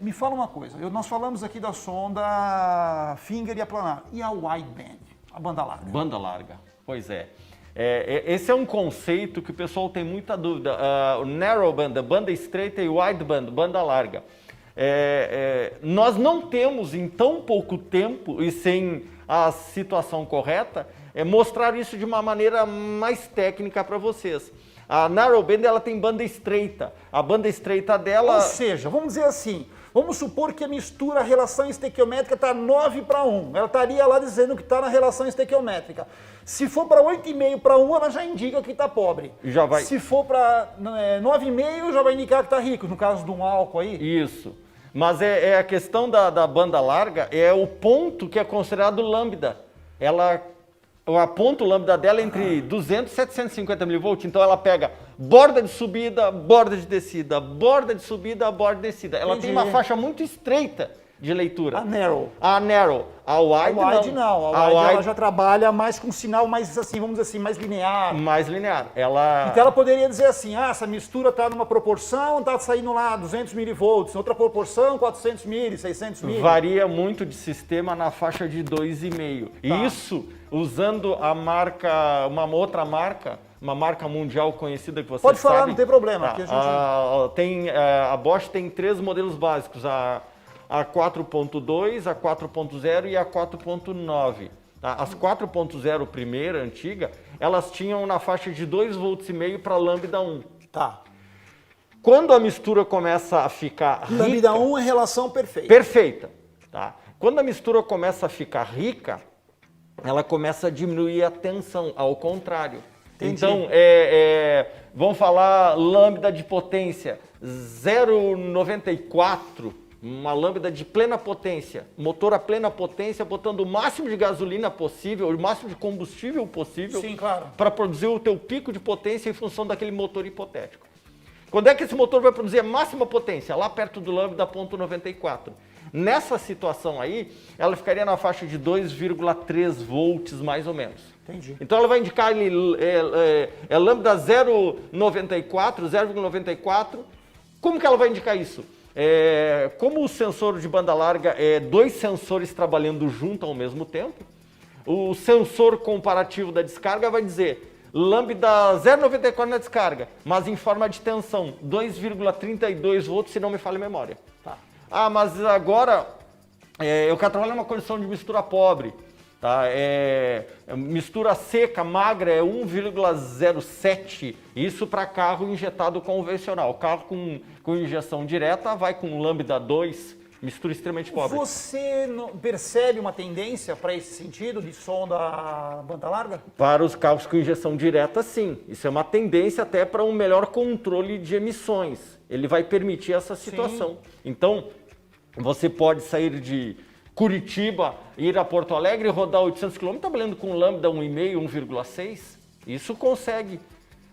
Me fala uma coisa, nós falamos aqui da sonda Finger e a planar, e a wideband, a banda larga? Banda larga, pois é. Esse é um conceito que o pessoal tem muita dúvida. O narrowband, banda estreita, e wideband, banda larga. Nós não temos em tão pouco tempo e sem a situação correta mostrar isso de uma maneira mais técnica para vocês. A narrowband ela tem banda estreita. A banda estreita dela... Ou seja, vamos dizer assim, vamos supor que a mistura, a relação estequiométrica está 9:1. Ela estaria lá dizendo que está na relação estequiométrica. Se for para 8,5:1, ela já indica que está pobre. Já vai... Se for para 9,5, já vai indicar que está rico, no caso de um álcool aí. Isso. Mas a questão da banda larga é o ponto que é considerado lambda. O ponto lambda dela é entre 200 e 750 mV, então ela pega borda de subida, borda de descida, borda de subida, borda de descida. Ela tem uma faixa muito estreita de leitura. A narrow. A narrow. A wide não. A wide ela já trabalha mais com sinal mais assim, vamos dizer assim, mais linear. Mais linear. Então ela poderia dizer assim, essa mistura está numa proporção, está saindo lá 200 mV, outra proporção 400 mil, 600 mil. Varia muito de sistema na faixa de 2,5. Tá. Isso usando a marca, uma outra marca, uma marca mundial conhecida que você Pode falar, sabe. não tem problema. Tá. Aqui a gente... A Bosch tem 3 modelos básicos, a 4.2, a 4.0 e a 4.9. Tá? As 4.0 primeira, antiga, elas tinham na faixa de 2,5 volts para lambda 1. Tá. Quando a mistura começa a ficar rica... Lambda 1 é relação perfeita. Perfeita. Tá? Quando a mistura começa a ficar rica, ela começa a diminuir a tensão, ao contrário. Entendi. Então, vamos falar lambda de potência 0,94, uma lambda de plena potência, motor a plena potência, botando o máximo de gasolina possível, o máximo de combustível possível, Sim, claro, para produzir o teu pico de potência em função daquele motor hipotético. Quando é que esse motor vai produzir a máxima potência? Lá perto do lambda 0,94. Nessa situação aí, ela ficaria na faixa de 2,3 volts, mais ou menos. Entendi. Então ela vai indicar lambda 0,94. Como que ela vai indicar isso? Como o sensor de banda larga é 2 sensores trabalhando junto ao mesmo tempo, o sensor comparativo da descarga vai dizer lambda 0,94 na descarga, mas em forma de tensão, 2,32 volts, se não me falha a memória. Tá. Mas agora eu quero trabalhar numa condição de mistura pobre. Tá? Mistura seca, magra, é 1,07. Isso para carro injetado convencional. Carro com injeção direta vai com lambda 2, mistura extremamente pobre. Você percebe uma tendência para esse sentido de som da banda larga? Para os carros com injeção direta, sim. Isso é uma tendência até para um melhor controle de emissões. Ele vai permitir essa situação. Sim. Então, você pode sair de Curitiba, ir a Porto Alegre e rodar 800 km trabalhando com lambda 1,5, 1,6. Isso consegue,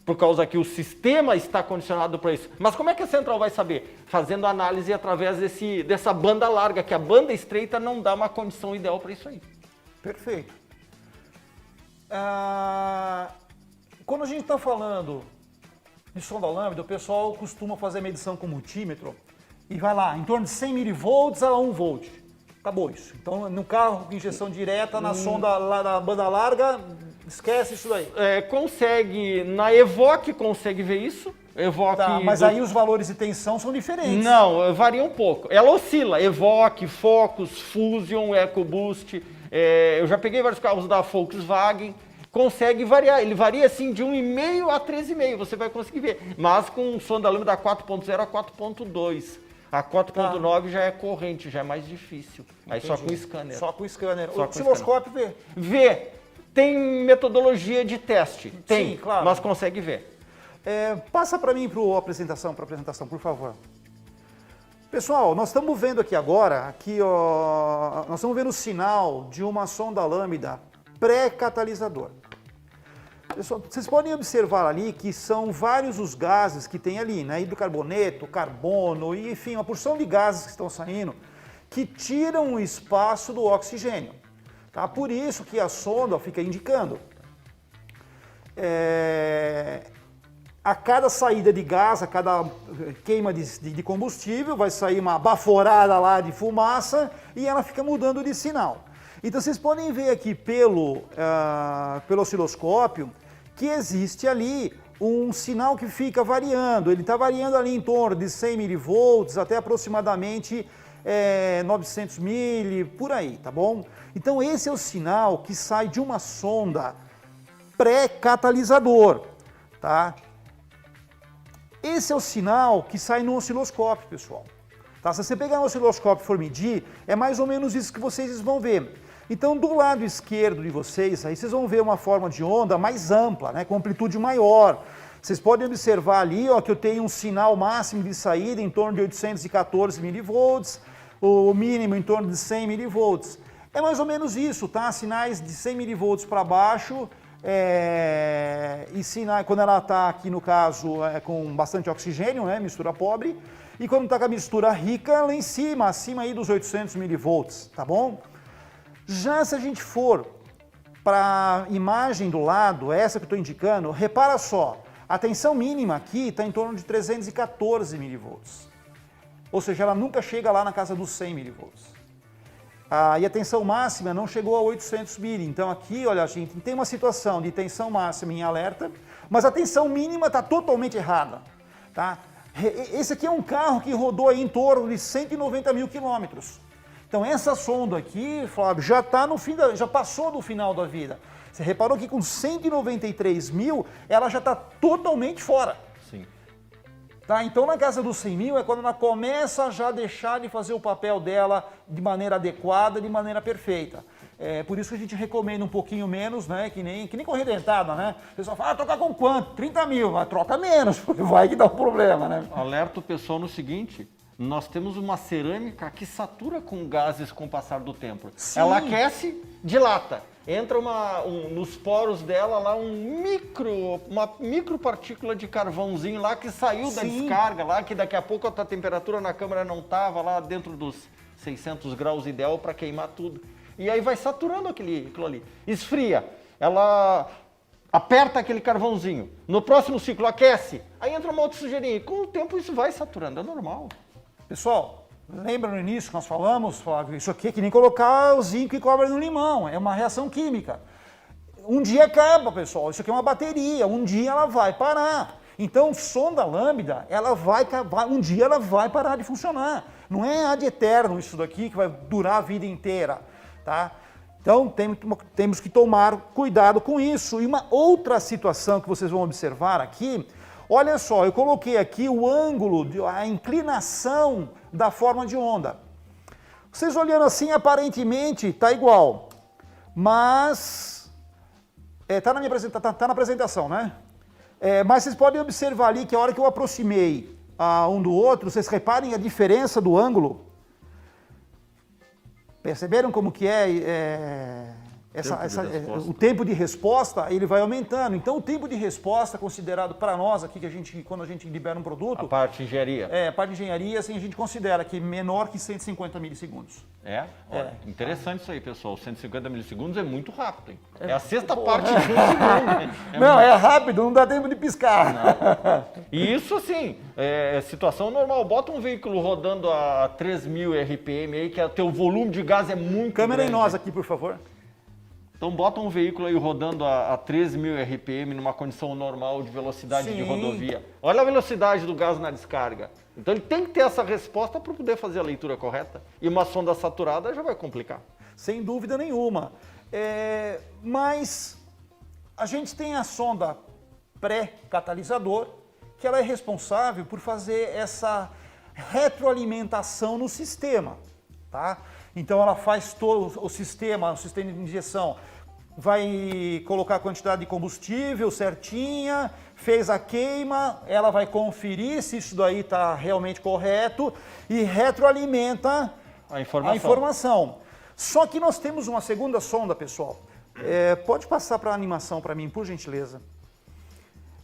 por causa que o sistema está condicionado para isso. Mas como é que a central vai saber? Fazendo análise através dessa banda larga, que a banda estreita não dá uma condição ideal para isso aí. Perfeito. Quando a gente está falando de som da lambda, o pessoal costuma fazer medição com multímetro e vai lá, em torno de 100 mV a 1 volt. Acabou isso. Então, no carro com injeção direta, na sonda lá da banda larga, esquece isso daí. Consegue, na Evoque consegue ver isso. Evoque mas aí os valores de tensão são diferentes. Não, varia um pouco. Ela oscila. Evoque, Focus, Fusion, EcoBoost. Eu já peguei vários carros da Volkswagen. Consegue variar. Ele varia assim de 1,5 a 3,5. Você vai conseguir ver. Mas com sonda lambda 4.0 a 4.2. A 4.9 já é corrente, já é mais difícil. Aí só com scanner. Só com scanner. O osciloscópio vê? Vê. Tem metodologia de teste. Tem, sim, claro. Mas consegue ver. Passa para mim para a apresentação, por favor. Pessoal, nós estamos vendo aqui agora, nós estamos vendo o sinal de uma sonda lambda pré-catalisador. Pessoal, vocês podem observar ali que são vários os gases que tem ali, né? Hidrocarboneto, carbono, e, enfim, uma porção de gases que estão saindo que tiram o espaço do oxigênio. Tá? Por isso que a sonda fica indicando. a cada saída de gás, a cada queima de combustível, vai sair uma baforada lá de fumaça e ela fica mudando de sinal. Então vocês podem ver aqui pelo osciloscópio que existe ali um sinal que fica variando. Ele está variando ali em torno de 100 milivolts até aproximadamente 900 mili, por aí, tá bom? Então esse é o sinal que sai de uma sonda pré-catalisador, tá? Esse é o sinal que sai no osciloscópio, pessoal. Tá? Se você pegar um osciloscópio e for medir, é mais ou menos isso que vocês vão ver. Então, do lado esquerdo de vocês, aí vocês vão ver uma forma de onda mais ampla, né, com amplitude maior. Vocês podem observar ali, ó, que eu tenho um sinal máximo de saída em torno de 814 milivolts, o mínimo em torno de 100 milivolts. É mais ou menos isso, tá? Sinais de 100 milivolts para baixo, e sinais, quando ela está aqui no caso com bastante oxigênio, né, mistura pobre, e quando está com a mistura rica, lá em cima, acima aí dos 800 milivolts, tá bom? Já se a gente for para a imagem do lado, essa que eu estou indicando, repara só, a tensão mínima aqui está em torno de 314 milivolts. Ou seja, ela nunca chega lá na casa dos 100 milivolts. E a tensão máxima não chegou a 800 mili. Então aqui, olha, a gente tem uma situação de tensão máxima em alerta, mas a tensão mínima está totalmente errada. Tá? Esse aqui é um carro que rodou aí em torno de 190 mil quilômetros. Então essa sonda aqui, Flávio, já tá no fim já passou do final da vida. Você reparou que com 193 mil, ela já está totalmente fora. Sim. Tá? Então na casa dos 100 mil é quando ela começa a já deixar de fazer o papel dela de maneira adequada, de maneira perfeita. É por isso que a gente recomenda um pouquinho menos, né? Que nem corrida dentada, né? O pessoal fala, trocar com quanto? 30 mil, mas troca menos, porque vai que dá um problema, né? Alerta o pessoal no seguinte, nós temos uma cerâmica que satura com gases com o passar do tempo. Sim. Ela aquece, dilata. Entra nos poros dela lá uma micropartícula de carvãozinho lá que saiu da descarga lá, que daqui a pouco a temperatura na câmara não estava lá dentro dos 600 graus ideal para queimar tudo. E aí vai saturando aquilo ali. Esfria, ela aperta aquele carvãozinho. No próximo ciclo aquece, aí entra uma outra sujeirinha. E com o tempo isso vai saturando, é normal. Pessoal, lembra no início que nós falamos, Flávio, isso aqui é que nem colocar o zinco e cobre no limão, é uma reação química. Um dia acaba, pessoal, isso aqui é uma bateria, um dia ela vai parar. Então, sonda lambda, um dia ela vai parar de funcionar. Não é ad eterno isso daqui que vai durar a vida inteira, tá? Então, temos que tomar cuidado com isso. E uma outra situação que vocês vão observar aqui, olha só, eu coloquei aqui o ângulo, a inclinação da forma de onda. Vocês olhando assim, aparentemente está igual, mas tá na apresentação, né? Mas vocês podem observar ali que a hora que eu aproximei um do outro, vocês reparem a diferença do ângulo. Perceberam como que o tempo de resposta, ele vai aumentando. Então, o tempo de resposta considerado para nós aqui, quando a gente libera um produto... A parte de engenharia. A parte de engenharia, assim, a gente considera que é menor que 150 milissegundos. Olha, interessante isso aí, pessoal. 150 milissegundos é muito rápido, hein? É a sexta parte de um segundo. Não, é rápido, não dá tempo de piscar. Não. E isso, assim, é situação normal. Bota um veículo rodando a 3.000 RPM aí, que o teu volume de gás é muito Câmera grande. em nós aqui, por favor. Então bota um veículo aí rodando a 3.000 RPM numa condição normal de velocidade de rodovia. Olha a velocidade do gás na descarga. Então ele tem que ter essa resposta para poder fazer a leitura correta. E uma sonda saturada já vai complicar. Sem dúvida nenhuma. Mas a gente tem a sonda pré-catalisador, que ela é responsável por fazer essa retroalimentação no sistema, tá? Então ela faz todo o sistema de injeção, vai colocar a quantidade de combustível certinha, fez a queima, ela vai conferir se isso daí está realmente correto e retroalimenta a informação. Só que nós temos uma segunda sonda, pessoal. Pode passar para a animação para mim, por gentileza.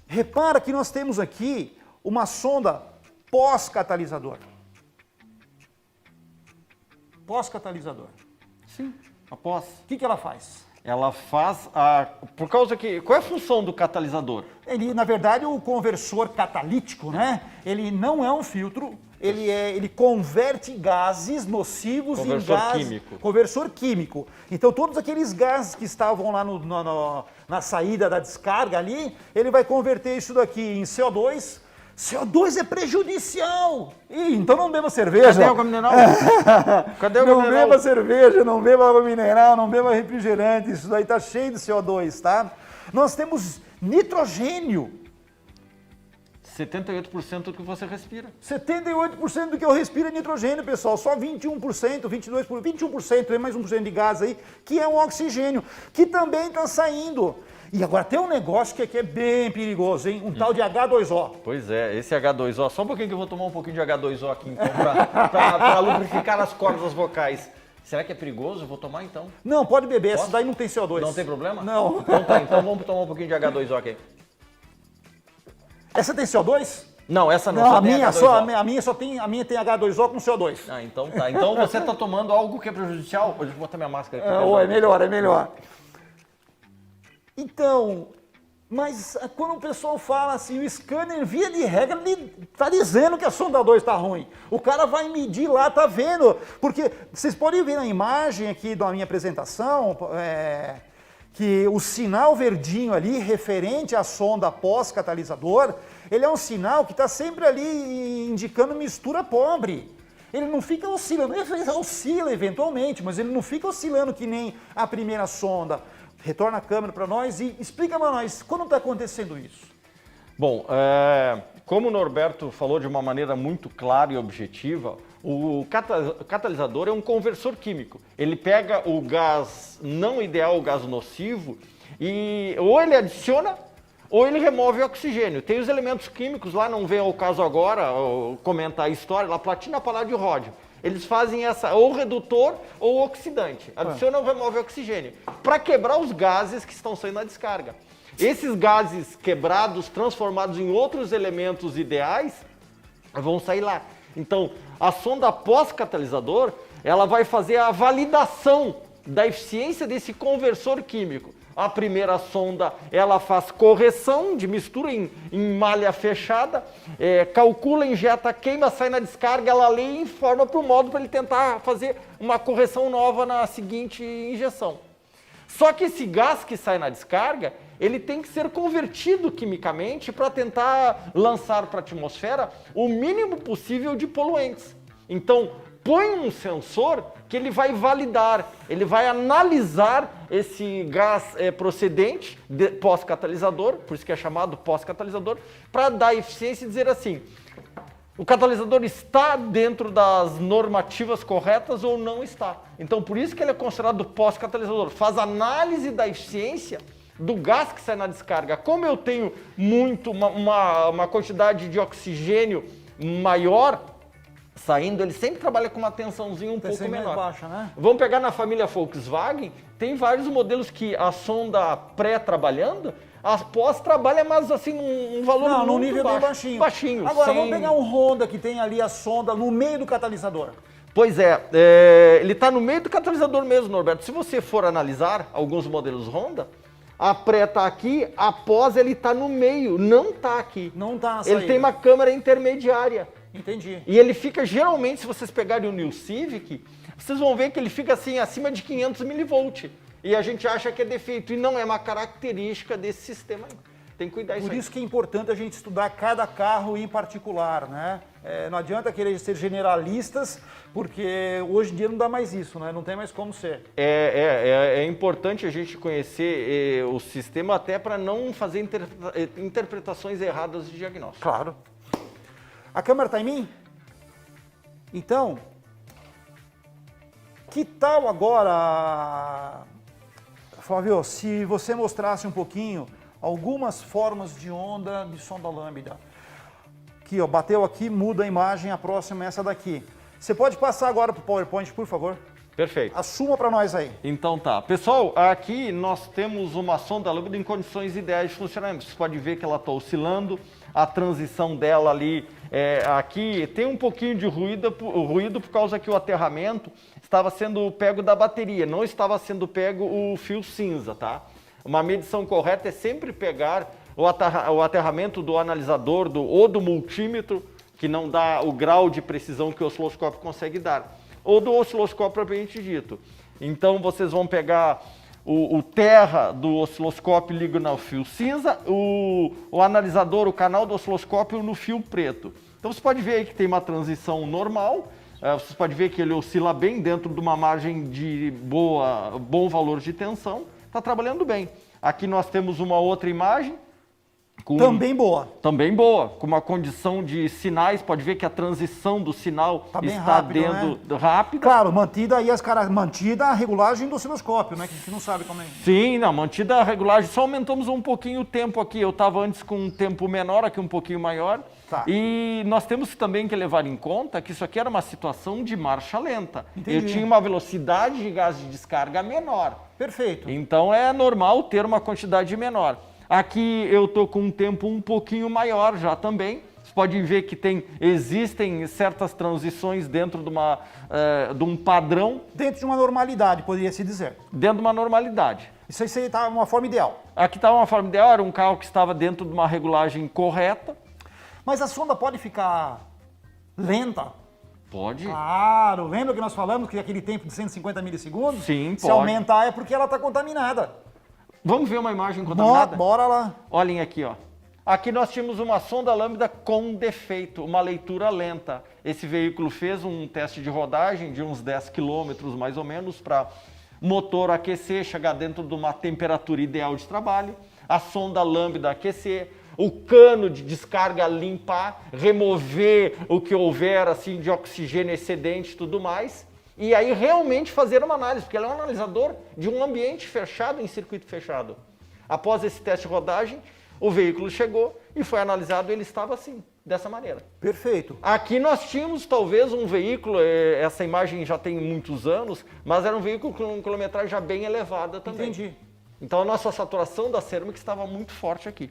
Repara que nós temos aqui uma sonda pós-catalisador. Pós-catalisador. Sim, após. O que ela faz? ela faz a... Por causa que... Qual é a função do catalisador? Ele, na verdade, o conversor catalítico, né? Ele não é um filtro, ele converte gases nocivos em gases... Químico. Conversor químico. Então, todos aqueles gases que estavam lá na saída da descarga ali, ele vai converter isso daqui em CO2. CO2 é prejudicial. Ih, então não beba cerveja. Cadê água mineral? Cadê água Não mineral? beba cerveja, não beba água mineral, não beba refrigerante. Isso daí tá cheio de CO2, tá? Nós temos nitrogênio. 78% do que você respira. 78% do que eu respiro é nitrogênio, pessoal. Só 21%, 22%, 21%, tem mais 1% de gás aí, que é o oxigênio, que também está saindo. E agora tem um negócio que aqui é bem perigoso, hein? Um tal de H2O. Pois é, esse H2O, só um pouquinho que eu vou tomar um pouquinho de H2O aqui, então, para lubrificar as cordas vocais. Será que é perigoso? Eu vou tomar então. Não, pode beber, Posso? essa daí não tem CO2. Não tem problema? Não. Então tá, então vamos tomar um pouquinho de H2O aqui. Essa tem CO2? Não, essa não, Não, só a tem minha, H2O. a minha tem H2O com CO2. Ah, então tá. Então você está tomando algo que é prejudicial? Deixa eu botar minha máscara aqui. É melhor, é melhor. Então, mas quando o pessoal fala assim, o scanner, via de regra, ele está dizendo que a sonda 2 está ruim. O cara vai medir lá, tá vendo. Porque vocês podem ver na imagem aqui da minha apresentação, que o sinal verdinho ali, referente à sonda pós-catalisador, ele é um sinal que está sempre ali indicando mistura pobre. Ele não fica oscilando, ele oscila eventualmente, mas ele não fica oscilando que nem a primeira sonda. Retorna a câmera para nós e explica para nós, quando está acontecendo isso? Bom, como o Norberto falou de uma maneira muito clara e objetiva, o catalisador é um conversor químico. Ele pega o gás não ideal, o gás nocivo, e ou ele adiciona ou ele remove o oxigênio. Tem os elementos químicos lá, não vem ao caso agora comentar a história, lá platina, paládio e ródio. Eles fazem essa ou redutor ou oxidante. Adiciona ou remove o oxigênio para quebrar os gases que estão saindo na descarga. Esses gases quebrados, transformados em outros elementos ideais, vão sair lá. Então, a sonda pós-catalisador, ela vai fazer a validação da eficiência desse conversor químico. A primeira sonda, ela faz correção de mistura em malha fechada, calcula, injeta, queima, sai na descarga, ela lê e informa para o módulo para ele tentar fazer uma correção nova na seguinte injeção. Só que esse gás que sai na descarga, ele tem que ser convertido quimicamente para tentar lançar para a atmosfera o mínimo possível de poluentes. Então, põe um sensor que ele vai validar, ele vai analisar esse gás procedente pós-catalisador, por isso que é chamado pós-catalisador, para dar eficiência e dizer assim, o catalisador está dentro das normativas corretas ou não está. Então, por isso que ele é considerado pós-catalisador, faz análise da eficiência do gás que sai na descarga. Como eu tenho uma quantidade de oxigênio maior saindo, ele sempre trabalha com uma tensãozinha um pouco menor. Baixa, né? Vamos pegar na família Volkswagen, tem vários modelos que a sonda pré-trabalhando, a pós trabalha, mas assim, um valor muito num nível baixo. bem baixinho. Baixinho. Agora, vamos pegar um Honda que tem ali a sonda no meio do catalisador. Pois ele está no meio do catalisador mesmo, Norberto. Se você for analisar alguns modelos Honda, a pré está aqui, a pós ele está no meio, não está aqui. Não está na saída. Ele tem uma câmera intermediária. Entendi. E ele fica, geralmente, se vocês pegarem o New Civic, vocês vão ver que ele fica assim, acima de 500 mV. E a gente acha que é defeito, e não é uma característica desse sistema aí. Tem que cuidar disso aí. Por isso que é importante a gente estudar cada carro em particular, né? Não adianta querer ser generalistas, porque hoje em dia não dá mais isso, né? Não tem mais como ser. É importante a gente conhecer o sistema até para não fazer interpretações erradas de diagnóstico. Claro. A câmera está em mim? Então, que tal agora, Flávio, se você mostrasse um pouquinho algumas formas de onda de sonda lambda? Aqui, ó, bateu aqui, muda a imagem, a próxima é essa daqui. Você pode passar agora para o PowerPoint, por favor? Perfeito. Assuma para nós aí. Então tá. Pessoal, aqui nós temos uma sonda lambda em condições ideais de funcionamento. Você pode ver que ela está oscilando, a transição dela ali Aqui tem um pouquinho de ruído por causa que o aterramento estava sendo pego da bateria, não estava sendo pego o fio cinza, tá? Uma medição correta é sempre pegar o aterramento do analisador ou do multímetro, que não dá o grau de precisão que o osciloscópio consegue dar, ou do osciloscópio propriamente dito. Então vocês vão pegar o terra do osciloscópio e ligam no fio cinza, o analisador, o canal do osciloscópio no fio preto. Então você pode ver aí que tem uma transição normal, você pode ver que ele oscila bem dentro de uma margem de bom valor de tensão, está trabalhando bem. Aqui nós temos uma outra imagem. Também boa. Também boa, com uma condição de sinais, pode ver que a transição do sinal está rápida. Claro, mantida a regulagem do osciloscópio, né? Que a gente não sabe como é. Sim, não, mantida a regulagem, só aumentamos um pouquinho o tempo aqui. Eu estava antes com um tempo menor, aqui um pouquinho maior. Tá. E nós temos também que levar em conta que isso aqui era uma situação de marcha lenta. Entendi. Eu tinha uma velocidade de gás de descarga menor. Perfeito. Então é normal ter uma quantidade menor. Aqui eu estou com um tempo um pouquinho maior já também. Você pode ver que existem certas transições dentro de um padrão. Dentro de uma normalidade, poderia se dizer. Dentro de uma normalidade. Isso aí está uma forma ideal. Aqui está uma forma ideal, era um carro que estava dentro de uma regulagem correta. Mas a sonda pode ficar lenta? Pode. Claro, lembra que nós falamos que aquele tempo de 150 milissegundos? Sim, se pode. aumentar é porque ela está contaminada. Vamos ver uma imagem contaminada? Bora lá. Olhem aqui, ó. Aqui nós tínhamos uma sonda lambda com defeito, uma leitura lenta. Esse veículo fez um teste de rodagem de uns 10 quilômetros mais ou menos para motor aquecer, chegar dentro de uma temperatura ideal de trabalho, a sonda lambda aquecer, o cano de descarga limpar, remover o que houver assim de oxigênio excedente e tudo mais. E aí realmente fazer uma análise, porque ela é um analisador de um ambiente fechado, em circuito fechado. Após esse teste de rodagem, o veículo chegou e foi analisado e ele estava assim, dessa maneira. Perfeito. Aqui nós tínhamos talvez um veículo, essa imagem já tem muitos anos, mas era um veículo com quilometragem já bem elevada também. Entendi. Então a nossa saturação da cerâmica estava muito forte aqui.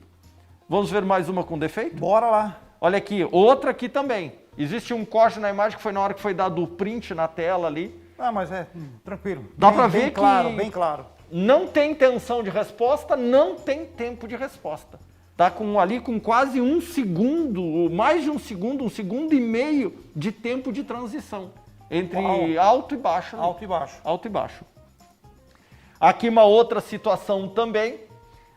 Vamos ver mais uma com defeito? Bora lá. Olha aqui, outra aqui também. Existe um corte na imagem que foi na hora que foi dado o print na tela ali. Ah, mas tranquilo. Dá para ver que bem claro. Não tem tensão de resposta, não tem tempo de resposta. Tá ali com quase um segundo, mais de um segundo e meio de tempo de transição entre alto e baixo. Ali. Alto e baixo. Alto e baixo. Aqui uma outra situação também.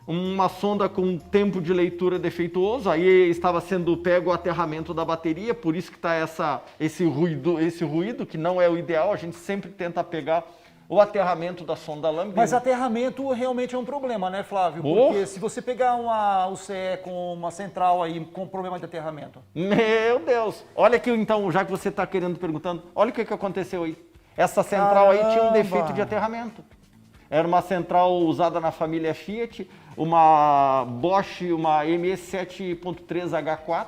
Uma sonda com tempo de leitura defeituoso, aí estava sendo pego o aterramento da bateria, por isso que está esse ruído, que não é o ideal, a gente sempre tenta pegar o aterramento da sonda lambda. Mas aterramento realmente é um problema, né, Flávio? Porque se você pegar uma UCE com uma central aí com problema de aterramento... Meu Deus! Olha aqui então, já que você está perguntando, olha o que aconteceu aí. Essa central aí tinha um defeito de aterramento. Era uma central usada na família Fiat, uma Bosch, uma ME7.3H4.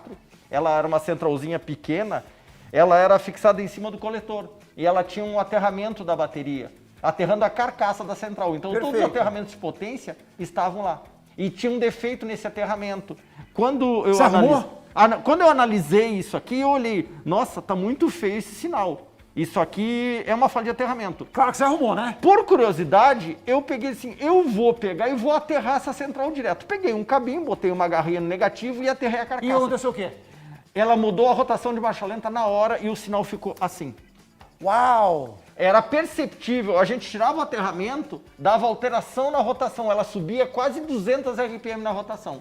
Ela era uma centralzinha pequena, ela era fixada em cima do coletor. E ela tinha um aterramento da bateria, aterrando a carcaça da central. Então todos os aterramentos de potência estavam lá. E tinha um defeito nesse aterramento. Quando eu analisei isso aqui, eu olhei, nossa, tá muito feio esse sinal. Isso aqui é uma falha de aterramento. Claro que você arrumou, né? Por curiosidade, eu peguei assim, eu vou pegar e vou aterrar essa central direto. Peguei um cabinho, botei uma garrinha no negativo e aterrei a carcaça. E aconteceu o quê? Ela mudou a rotação de marcha lenta na hora e o sinal ficou assim. Uau! Era perceptível, a gente tirava o aterramento, dava alteração na rotação, ela subia quase 200 RPM na rotação.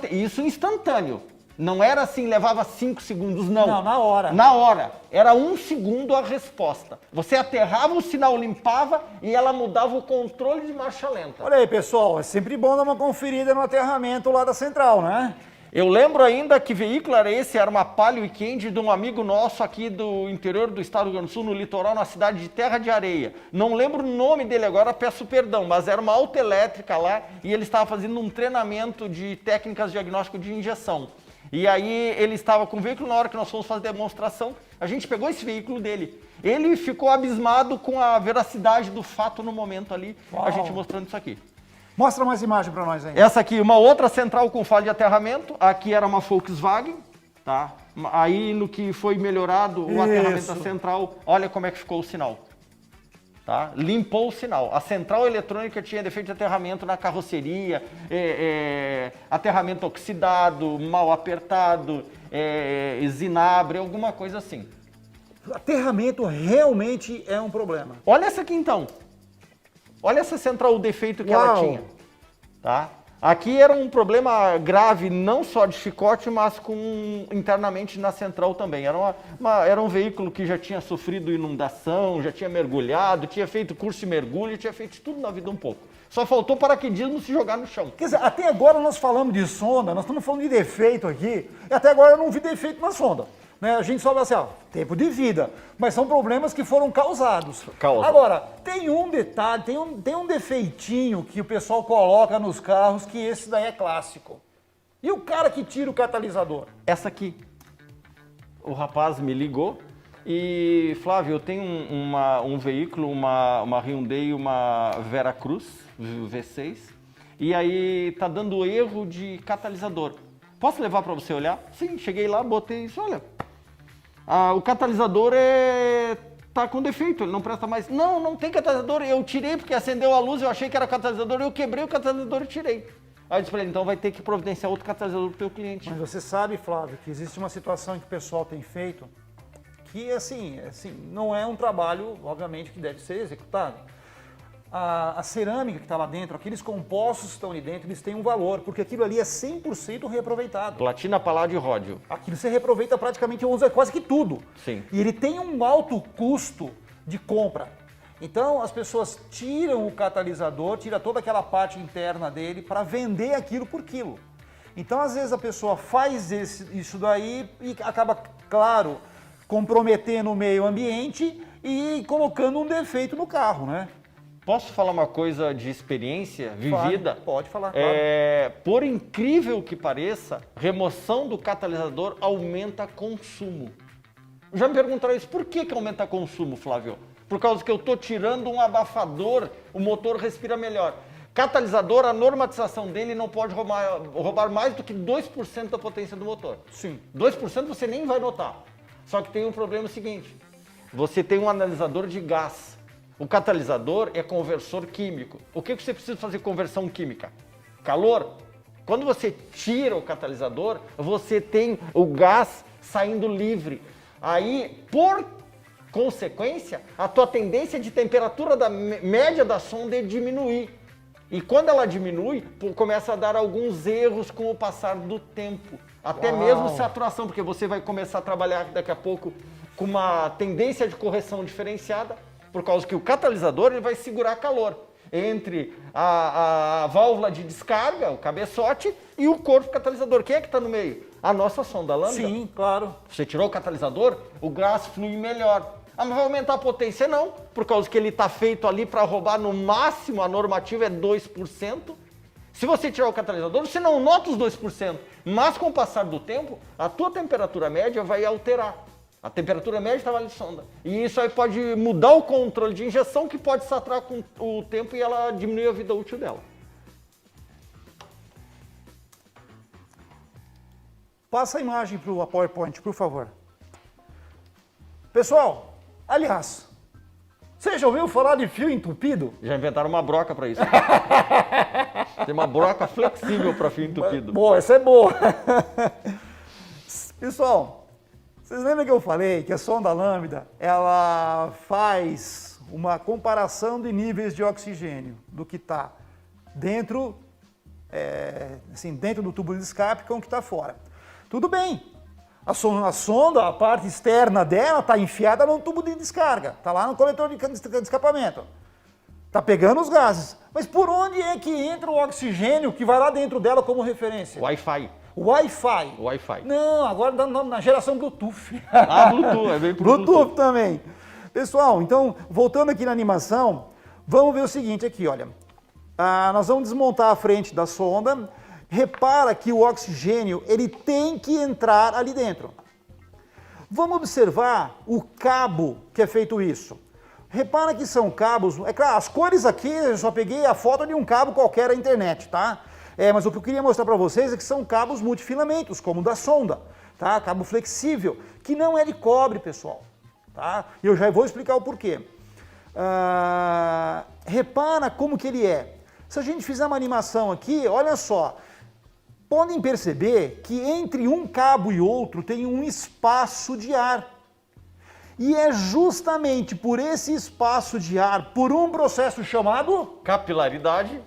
Isso instantâneo. Não era assim, levava 5 segundos, não. Não, na hora. Na hora. Era 1 segundo a resposta. Você aterrava, o sinal limpava e ela mudava o controle de marcha lenta. Olha aí, pessoal, é sempre bom dar uma conferida no aterramento lá da central, né? Eu lembro ainda que veículo era esse, era uma Palio Weekend de um amigo nosso aqui do interior do estado do Rio Grande do Sul, no litoral, na cidade de Terra de Areia. Não lembro o nome dele agora, peço perdão, mas era uma autoelétrica lá e ele estava fazendo um treinamento de técnicas de diagnóstico de injeção. E aí ele estava com o veículo, na hora que nós fomos fazer a demonstração, a gente pegou esse veículo dele. Ele ficou abismado com a veracidade do fato no momento ali, a gente mostrando isso aqui. Mostra mais imagem para nós aí. Essa aqui, uma outra central com falha de aterramento, aqui era uma Volkswagen, tá? Aí no que foi melhorado, o aterramento da central, olha como é que ficou o sinal. Tá? Limpou o sinal. A central eletrônica tinha defeito de aterramento na carroceria, aterramento oxidado, mal apertado, zinabre, alguma coisa assim. Aterramento realmente é um problema. Olha essa aqui então. Olha essa central, o defeito que ela tinha. Tá? Aqui era um problema grave, não só de chicote, mas internamente na central também. Era um veículo que já tinha sofrido inundação, já tinha mergulhado, tinha feito curso de mergulho, tinha feito tudo na vida um pouco. Só faltou paraquedismo se jogar no chão. Quer dizer, até agora nós falamos de sonda, nós estamos falando de defeito aqui, e até agora eu não vi defeito na sonda. Né? A gente só vai assim, tempo de vida, mas são problemas que foram causados. Agora, tem um detalhe, tem um defeitinho que o pessoal coloca nos carros, que esse daí é clássico. E o cara que tira o catalisador? Essa aqui. O rapaz me ligou e, Flávio, eu tenho um veículo, uma Hyundai, uma Veracruz V6, e aí tá dando erro de catalisador. Posso levar para você olhar? Sim, cheguei lá, botei isso, olha. O catalisador tá com defeito, ele não presta mais. Não, não tem catalisador, eu tirei porque acendeu a luz, eu achei que era catalisador, eu quebrei o catalisador e tirei. Aí eu disse para ele, então vai ter que providenciar outro catalisador para o teu cliente. Mas você sabe, Flávio, que existe uma situação que o pessoal tem feito que, assim, não é um trabalho, obviamente, que deve ser executado. A cerâmica que está lá dentro, aqueles compostos que estão ali dentro, eles têm um valor, porque aquilo ali é 100% reaproveitado. Platina, paládio e ródio. Aquilo você reaproveita praticamente, usa quase que tudo. Sim. E ele tem um alto custo de compra. Então as pessoas tiram o catalisador, tiram toda aquela parte interna dele para vender aquilo por quilo. Então às vezes a pessoa faz isso daí e acaba, claro, comprometendo o meio ambiente e colocando um defeito no carro, né? Posso falar uma coisa de experiência vivida? Pode falar, claro. Por incrível que pareça, remoção do catalisador aumenta consumo. Já me perguntaram isso, por que aumenta consumo, Flávio? Por causa que eu estou tirando um abafador, o motor respira melhor. Catalisador, a normatização dele não pode roubar mais do que 2% da potência do motor. Sim. 2% você nem vai notar. Só que tem um problema seguinte, você tem um analisador de gás. O catalisador é conversor químico. O que você precisa fazer conversão química? Calor. Quando você tira o catalisador, você tem o gás saindo livre. Aí, por consequência, a tua tendência de temperatura média da sonda é diminuir. E quando ela diminui, começa a dar alguns erros com o passar do tempo. Até mesmo saturação, porque você vai começar a trabalhar daqui a pouco com uma tendência de correção diferenciada, por causa que o catalisador ele vai segurar calor entre a válvula de descarga, o cabeçote, e o corpo catalisador. Quem é que está no meio? A nossa sonda lambda. Sim, claro. Você tirou o catalisador, o gás flui melhor. Mas vai aumentar a potência? Não, por causa que ele está feito ali para roubar no máximo, a normativa é 2%. Se você tirar o catalisador, você não nota os 2%, mas com o passar do tempo, a tua temperatura média vai alterar. A temperatura média estava ali de sonda. E isso aí pode mudar o controle de injeção, que pode saturar com o tempo e ela diminuir a vida útil dela. Passa a imagem para o PowerPoint, por favor. Pessoal, aliás, você já ouviu falar de fio entupido? Já inventaram uma broca para isso. Tem uma broca flexível para fio entupido. Boa, essa é boa. Pessoal, vocês lembram que eu falei que a sonda lambda, ela faz uma comparação de níveis de oxigênio do que está dentro, dentro do tubo de escape com o que está fora. Tudo bem, a sonda, a parte externa dela está enfiada no tubo de descarga, está lá no coletor de escapamento. Está pegando os gases. Mas por onde é que entra o oxigênio que vai lá dentro dela como referência? Wi-Fi. Wi-Fi. Wi-Fi. Não, agora na geração Bluetooth. Bluetooth, é bem pro Bluetooth também. Pessoal, então, voltando aqui na animação, vamos ver o seguinte aqui, olha. Nós vamos desmontar a frente da sonda. Repara que o oxigênio, ele tem que entrar ali dentro. Vamos observar o cabo que é feito isso. Repara que são cabos, é claro, as cores aqui, eu só peguei a foto de um cabo qualquer da internet, tá? Mas o que eu queria mostrar para vocês é que são cabos multifilamentos, como o da sonda. tá? Cabo flexível, que não é de cobre, pessoal, tá? E eu já vou explicar o porquê. Repara como que ele é. Se a gente fizer uma animação aqui, olha só, podem perceber que entre um cabo e outro tem um espaço de ar. E é justamente por esse espaço de ar, por um processo chamado capilaridade,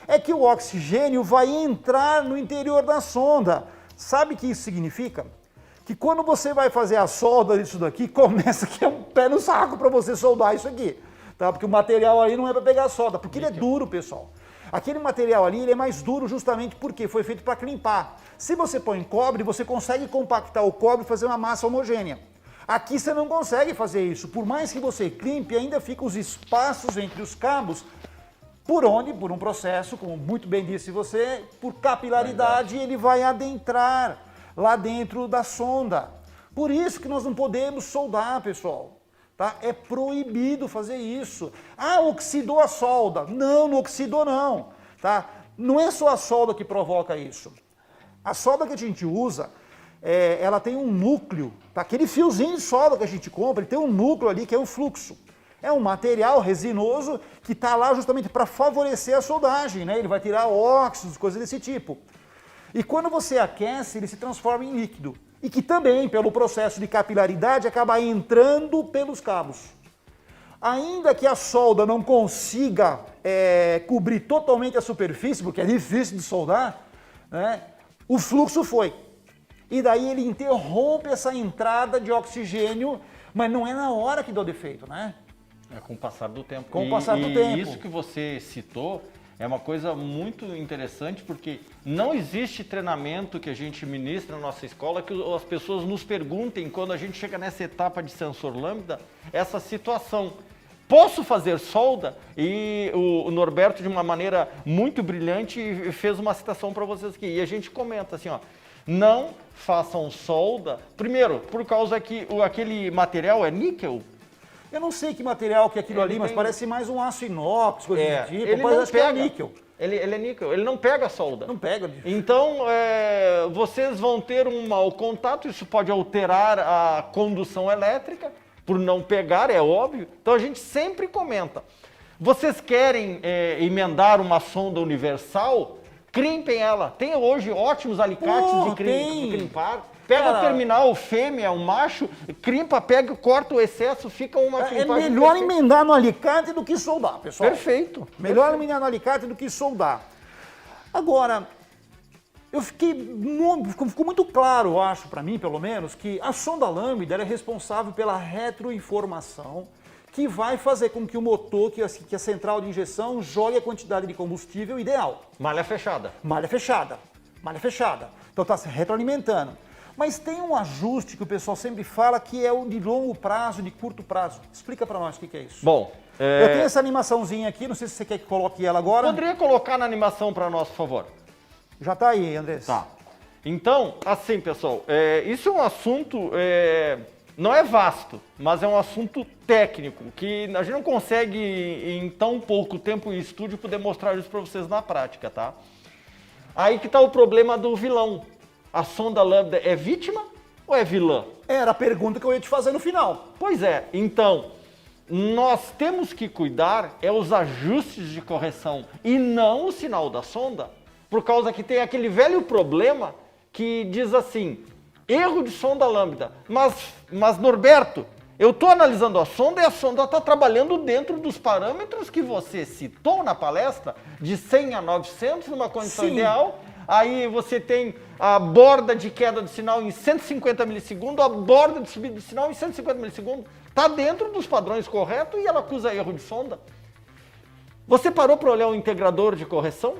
é que o oxigênio vai entrar no interior da sonda. Sabe o que isso significa? Que quando você vai fazer a solda disso daqui, começa que é um pé no saco para você soldar isso aqui. Tá? Porque o material ali não é para pegar solda, porque ele é duro, pessoal. Aquele material ali ele é mais duro justamente porque foi feito para climpar. Se você põe cobre, você consegue compactar o cobre e fazer uma massa homogênea. Aqui você não consegue fazer isso. Por mais que você climpe, ainda ficam os espaços entre os cabos. Por onde? Por um processo, como muito bem disse você, por capilaridade, ele vai adentrar lá dentro da sonda. Por isso que nós não podemos soldar, pessoal. Tá? É proibido fazer isso. Ah, oxidou a solda. Não, não oxidou não. Tá? Não é só a solda que provoca isso. A solda que a gente usa, ela tem um núcleo. Tá? Aquele fiozinho de solda que a gente compra, ele tem um núcleo ali que é o fluxo. É um material resinoso que está lá justamente para favorecer a soldagem, né? Ele vai tirar óxidos, coisas desse tipo. E quando você aquece, ele se transforma em líquido. E que também, pelo processo de capilaridade, acaba entrando pelos cabos. Ainda que a solda não consiga cobrir totalmente a superfície, porque é difícil de soldar, né? O fluxo foi. E daí ele interrompe essa entrada de oxigênio, mas não é na hora que deu defeito, né? É com o passar do tempo. Com o passar do tempo. Isso que você citou é uma coisa muito interessante, porque não existe treinamento que a gente ministra na nossa escola que as pessoas nos perguntem, quando a gente chega nessa etapa de sensor lambda, essa situação. Posso fazer solda? E o Norberto, de uma maneira muito brilhante, fez uma citação para vocês aqui. E a gente comenta assim, ó, não façam solda, primeiro, por causa que aquele material é níquel. Eu não sei que material que é aquilo ali, mas parece mais um aço inox, coisa do tipo. Ele Mas não acho pega. que é níquel. Ele é níquel, ele não pega a solda. Não pega. Então, vocês vão ter um mau contato, isso pode alterar a condução elétrica, por não pegar, é óbvio. Então a gente sempre comenta. Vocês querem emendar uma sonda universal? Crimpem ela. Tem hoje ótimos alicates de crimpar. Pega o terminal fêmea, o macho, crimpa, pega, corta o excesso, fica uma crimpagem. É melhor emendar no alicate do que soldar, pessoal. Perfeito. Melhor emendar no alicate do que soldar. Agora, ficou muito claro, eu acho, para mim, pelo menos, que a sonda lambda é responsável pela retroinformação que vai fazer com que o motor, que a central de injeção, jogue a quantidade de combustível ideal. Malha fechada. Malha fechada. Malha fechada. Então está se retroalimentando. Mas tem um ajuste que o pessoal sempre fala que é o de longo prazo, de curto prazo. Explica para nós o que é isso. Bom, eu tenho essa animaçãozinha aqui, não sei se você quer que coloque ela agora. Poderia colocar na animação para nós, por favor? Já está aí, Andrés. Tá. Então, assim, pessoal, isso é um assunto, não é vasto, mas é um assunto técnico, que a gente não consegue, em tão pouco tempo em estúdio, poder mostrar isso para vocês na prática, tá? Aí que está o problema do vilão. A sonda lambda é vítima ou é vilã? Era a pergunta que eu ia te fazer no final. Pois é, então, nós temos que cuidar os ajustes de correção e não o sinal da sonda, por causa que tem aquele velho problema que diz assim, erro de sonda lambda, mas Norberto, eu estou analisando a sonda e a sonda está trabalhando dentro dos parâmetros que você citou na palestra, de 100 a 900 numa condição ideal. Aí você tem a borda de queda do sinal em 150 milissegundos, a borda de subida do sinal em 150 milissegundos. Está dentro dos padrões corretos e ela acusa erro de sonda. Você parou para olhar o integrador de correção?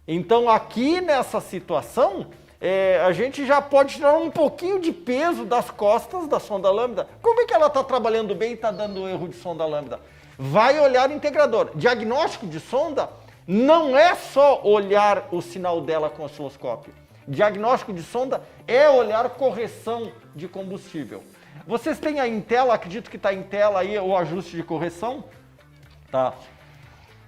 Então aqui nessa situação, a gente já pode tirar um pouquinho de peso das costas da sonda lambda. Como é que ela está trabalhando bem e está dando erro de sonda lambda? Vai olhar o integrador. Diagnóstico de sonda não é só olhar o sinal dela com osciloscópio. Diagnóstico de sonda é olhar correção de combustível. Vocês têm aí em tela, acredito que está em tela aí o ajuste de correção. Tá.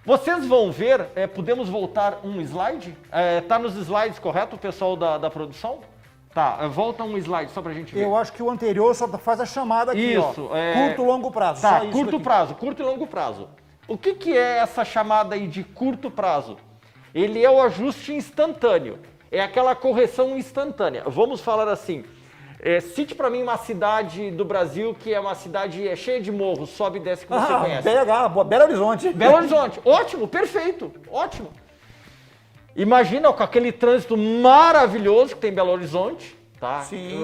Vocês vão ver, podemos voltar um slide? Está nos slides, correto, o pessoal da produção? Tá, volta um slide só pra gente ver. Eu acho que o anterior só faz a chamada aqui, Isso, ó. Curto, longo prazo. Tá, só isso curto daqui. prazo, curto e longo prazo. O que é essa chamada aí de curto prazo? Ele é o ajuste instantâneo, é aquela correção instantânea. Vamos falar assim, cite para mim uma cidade do Brasil que é uma cidade cheia de morros, sobe e desce que você conhece. Belo Horizonte. Belo Horizonte, ótimo, perfeito, ótimo. Imagina com aquele trânsito maravilhoso que tem em Belo Horizonte, tá? Sim.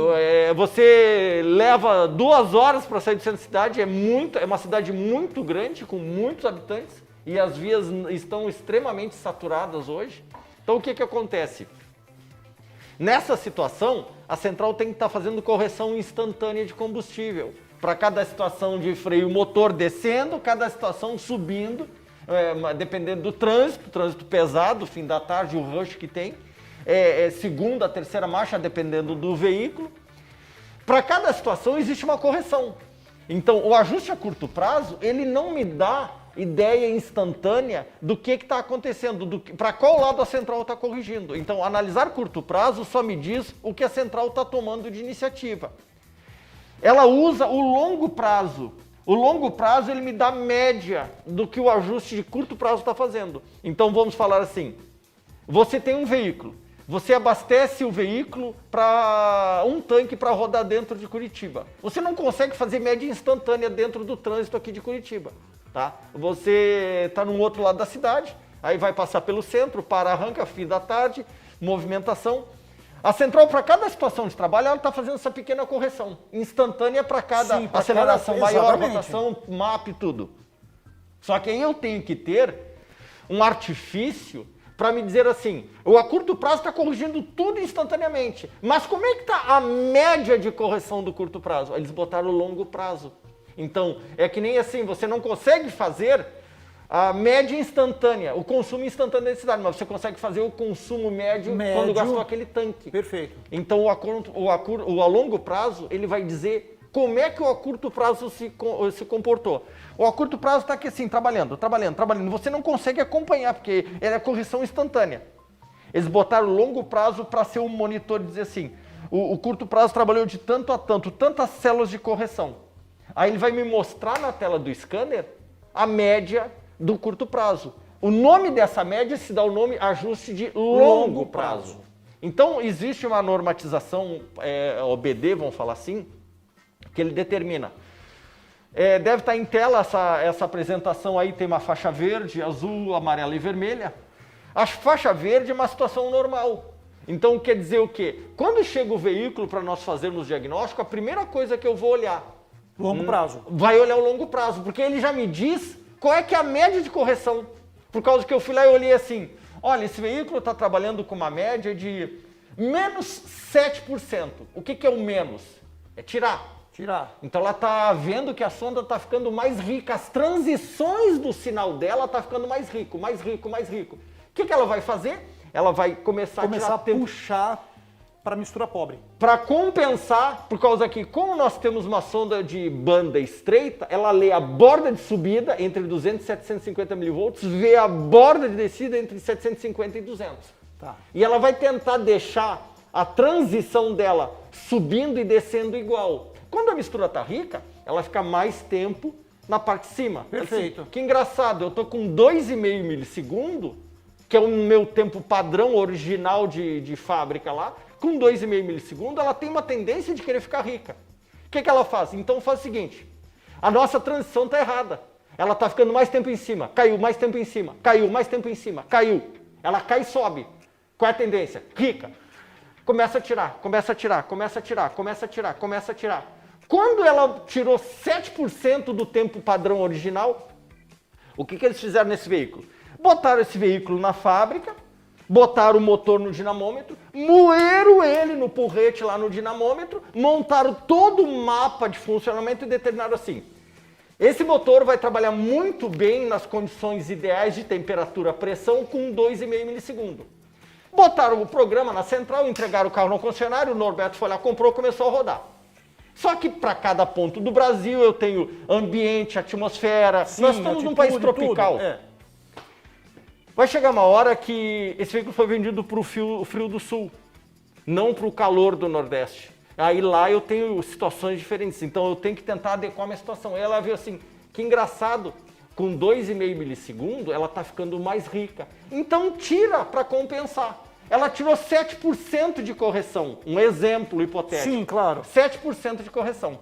Você leva 2 horas para sair do centro da cidade, é uma cidade muito grande, com muitos habitantes, e as vias estão extremamente saturadas hoje. Então o que acontece? Nessa situação, a central tem que estar fazendo correção instantânea de combustível. Para cada situação de freio motor descendo, cada situação subindo, dependendo do trânsito pesado, fim da tarde, o rush que tem, segunda, terceira marcha, dependendo do veículo. Para cada situação existe uma correção. Então, o ajuste a curto prazo, ele não me dá ideia instantânea do que está acontecendo, para qual lado a central está corrigindo. Então, analisar curto prazo só me diz o que a central está tomando de iniciativa. Ela usa o longo prazo. O longo prazo ele me dá média do que o ajuste de curto prazo está fazendo. Então vamos falar assim, você tem um veículo, você abastece o veículo para um tanque para rodar dentro de Curitiba. Você não consegue fazer média instantânea dentro do trânsito aqui de Curitiba. Tá? Você está num outro lado da cidade, aí vai passar pelo centro, para, arranca, fim da tarde, movimentação. A central, para cada situação de trabalho, ela está fazendo essa pequena correção instantânea para cada aceleração maior, rotação, mapa e tudo. Só que aí eu tenho que ter um artifício para me dizer assim, a curto prazo está corrigindo tudo instantaneamente. Mas como é que está a média de correção do curto prazo? Eles botaram o longo prazo. Então, é que nem assim, você não consegue fazer a média instantânea, o consumo instantâneo da cidade, mas você consegue fazer o consumo médio quando gastou aquele tanque. Perfeito. Então, o a longo prazo, ele vai dizer como é que o a curto prazo se comportou. O a curto prazo está aqui assim, trabalhando. Você não consegue acompanhar, porque é a correção instantânea. Eles botaram o longo prazo para ser um monitor e dizer assim, o curto prazo trabalhou de tanto a tanto, tantas células de correção. Aí ele vai me mostrar na tela do scanner a média do curto prazo. O nome dessa média se dá o nome ajuste de longo prazo. Então, existe uma normatização, OBD, vamos falar assim, que ele determina. Deve estar em tela essa apresentação aí, tem uma faixa verde, azul, amarela e vermelha. A faixa verde é uma situação normal. Então, quer dizer o quê? Quando chega o veículo para nós fazermos diagnóstico, a primeira coisa que eu vou olhar... Longo prazo. Vai olhar o longo prazo, porque ele já me diz qual é que é a média de correção. Por causa que eu fui lá e olhei assim, olha, esse veículo está trabalhando com uma média de menos 7%. O que é o menos? É tirar. Então ela está vendo que a sonda está ficando mais rica, as transições do sinal dela está ficando mais rico. O que ela vai fazer? Ela vai começar a puxar para mistura pobre. Para compensar, por causa que como nós temos uma sonda de banda estreita, ela lê a borda de subida entre 200 e 750 milivolts, vê a borda de descida entre 750 e 200. Tá. E ela vai tentar deixar a transição dela subindo e descendo igual. Quando a mistura está rica, ela fica mais tempo na parte de cima. Perfeito. Assim, que engraçado, eu estou com 2,5 milissegundo, que é o meu tempo padrão original de fábrica lá, com 2,5 milissegundos, ela tem uma tendência de querer ficar rica. O que ela faz? Então faz o seguinte, a nossa transição está errada. Ela está ficando mais tempo em cima, caiu, mais tempo em cima, caiu, mais tempo em cima, caiu. Ela cai e sobe. Qual é a tendência? Rica. Começa a tirar. Quando ela tirou 7% do tempo padrão original, o que eles fizeram nesse veículo? Botaram esse veículo na fábrica, botaram o motor no dinamômetro, moeram ele no porrete lá no dinamômetro, montaram todo o mapa de funcionamento e determinaram assim, esse motor vai trabalhar muito bem nas condições ideais de temperatura, pressão com 2,5 milissegundos. Botaram o programa na central, entregaram o carro no concessionário, o Norberto foi lá, comprou, começou a rodar. Só que para cada ponto do Brasil eu tenho ambiente, atmosfera, sim, nós estamos num país tropical. Vai chegar uma hora que esse veículo foi vendido para o Frio do Sul. não para o calor do Nordeste. Aí lá eu tenho situações diferentes, então eu tenho que tentar adequar a minha situação. Aí ela viu assim, que engraçado, com 2,5 milissegundos ela está ficando mais rica. Então tira para compensar. Ela tirou 7% de correção, um exemplo hipotético. Sim, claro. 7% de correção.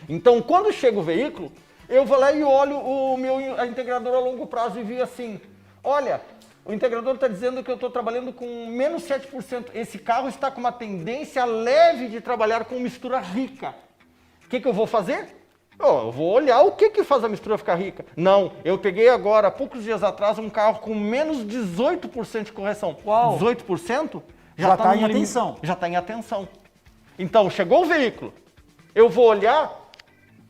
Então, quando chega o veículo, eu vou lá e olho o meu integrador a longo prazo e vi assim, olha, o integrador está dizendo que eu estou trabalhando com menos 7%. Esse carro está com uma tendência leve de trabalhar com mistura rica. O que eu vou fazer? Eu vou olhar o que faz a mistura ficar rica. Não, eu peguei agora, há poucos dias atrás, um carro com menos 18% de correção. Uau. 18% Já está em atenção. Já está em atenção. Então, chegou o veículo, eu vou olhar,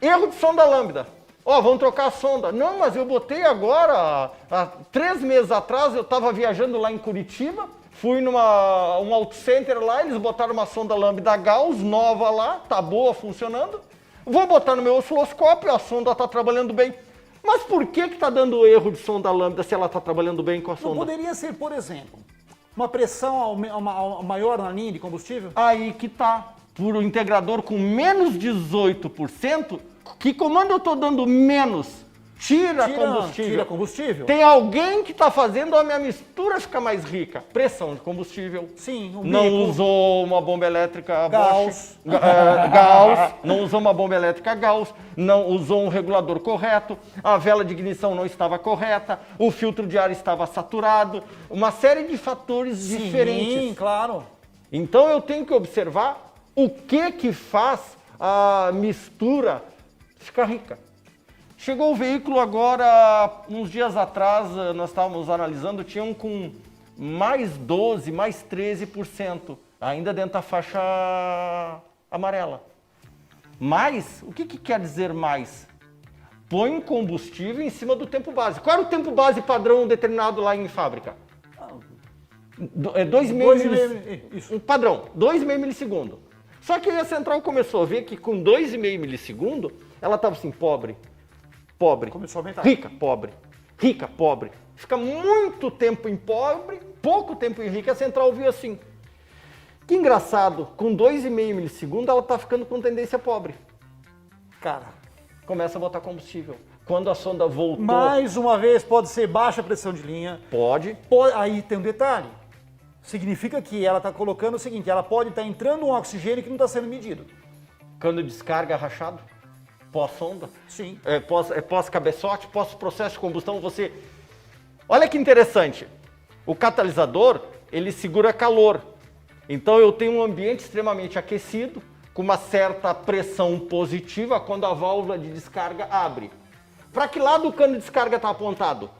erro de sonda lambda. Vamos trocar a sonda. Não, mas eu botei agora, há 3 meses atrás, eu estava viajando lá em Curitiba, fui um auto center lá, eles botaram uma sonda lambda Gauss nova lá, tá boa, funcionando. Vou botar no meu osciloscópio, a sonda está trabalhando bem. Mas por que está dando erro de sonda lambda se ela está trabalhando bem com a sonda? Não poderia ser, por exemplo, uma pressão maior na linha de combustível? Aí que tá. Por um integrador com menos 18%, que comando eu estou dando menos? Tira combustível. Tira combustível? Tem alguém que está fazendo a minha mistura ficar mais rica. Pressão de combustível. Sim, um Não bico. usou uma bomba elétrica Gauss. Bosch. Gauss. Não usou uma bomba elétrica Gauss. Não usou um regulador correto. A vela de ignição não estava correta. O filtro de ar estava saturado. Uma série de fatores diferentes. Sim, claro. Então eu tenho que observar o que faz a mistura ficar rica. Chegou o veículo agora, uns dias atrás, nós estávamos analisando, tinha um com mais 12%, mais 13%, ainda dentro da faixa amarela. Mais? O que quer dizer mais? Põe um combustível em cima do tempo base. Qual era o tempo base padrão determinado lá em fábrica? 2,5 milissegundos. Um padrão, 2,5 milissegundos. Só que aí a central começou a ver que com 2,5 milissegundos, ela estava assim, pobre. Começou a aumentar. Rica, pobre. Rica, pobre. Fica muito tempo em pobre, pouco tempo em rica. A central viu assim. Que engraçado, com 2,5 milissegundos ela está ficando com tendência pobre. Cara. Começa a botar combustível. Quando a sonda voltou... Mais uma vez, pode ser baixa pressão de linha. Pode. Aí tem um detalhe. Significa que ela está colocando o seguinte, ela pode estar entrando um oxigênio que não está sendo medido. Quando descarga rachado? Pós-sonda? Sim. Pós-cabeçote, pós-processo de combustão, você... Olha que interessante, o catalisador, ele segura calor. Então eu tenho um ambiente extremamente aquecido, com uma certa pressão positiva quando a válvula de descarga abre. Para que lado o cano de descarga está apontado?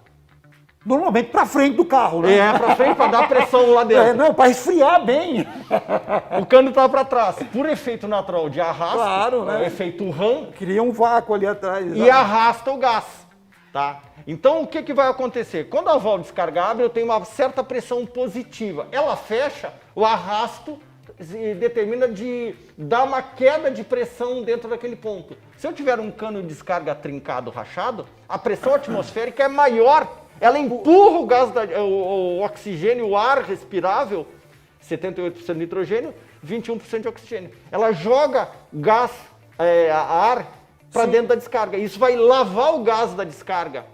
Normalmente para frente do carro, né? Para frente, para dar pressão lá dentro. Não, para esfriar bem. O cano está para trás. Por efeito natural de arrasto, Claro, né? efeito RAM, Cria um vácuo ali atrás. e arrasta o gás, tá? Então, o que vai acontecer? Quando a válvula de descarga abre, eu tenho uma certa pressão positiva. Ela fecha, o arrasto determina de dar uma queda de pressão dentro daquele ponto. Se eu tiver um cano de descarga trincado, rachado, a pressão atmosférica é maior. Ela empurra o gás, o oxigênio, o ar respirável, 78% de nitrogênio, 21% de oxigênio. Ela joga gás, ar, para dentro da descarga. Isso vai lavar o gás da descarga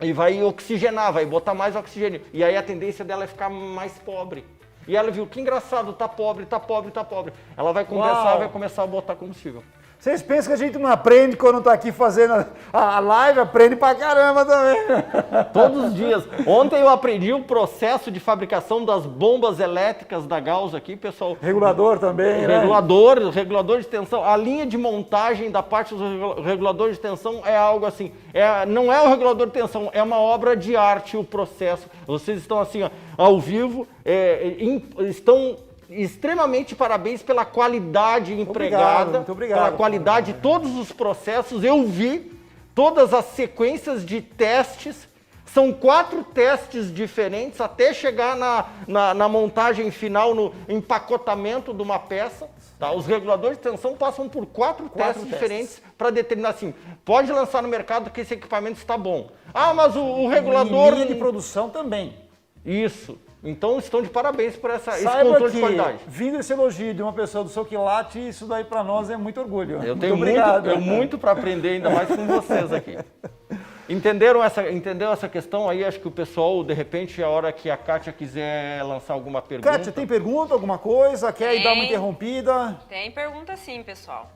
e vai oxigenar, vai botar mais oxigênio. E aí a tendência dela é ficar mais pobre. E ela viu, que engraçado, tá pobre. Ela vai compensar, vai começar a botar combustível. Vocês pensam que a gente não aprende quando tá aqui fazendo a live? Aprende pra caramba também. Todos os dias. Ontem eu aprendi o processo de fabricação das bombas elétricas da Gauss aqui, pessoal. Regulador também, né? Regulador de tensão. A linha de montagem da parte do regulador de tensão é algo assim. Não é o regulador de tensão, é uma obra de arte o processo. Vocês estão assim, ó, ao vivo, estão... extremamente parabéns pela qualidade empregada, muito obrigado, pela qualidade de todos os processos. Eu vi todas as sequências de testes, são 4 testes diferentes até chegar na montagem final, no empacotamento de uma peça. Tá? Os reguladores de tensão passam por 4 testes diferentes para determinar assim, pode lançar no mercado que esse equipamento está bom. Ah, mas o regulador... Linha de produção também. Isso. Então estão de parabéns por esse Saiba controle que, de qualidade. vindo esse elogio de uma pessoa do seu quilate, isso daí para nós é muito orgulho. Eu muito tenho obrigado. muito para aprender, ainda mais com vocês aqui. Entendeu essa questão aí? Acho que o pessoal, de repente, a hora que a Kátia quiser lançar alguma pergunta... Kátia, tem pergunta, alguma coisa? Quer ir dar uma interrompida? Tem pergunta sim, pessoal.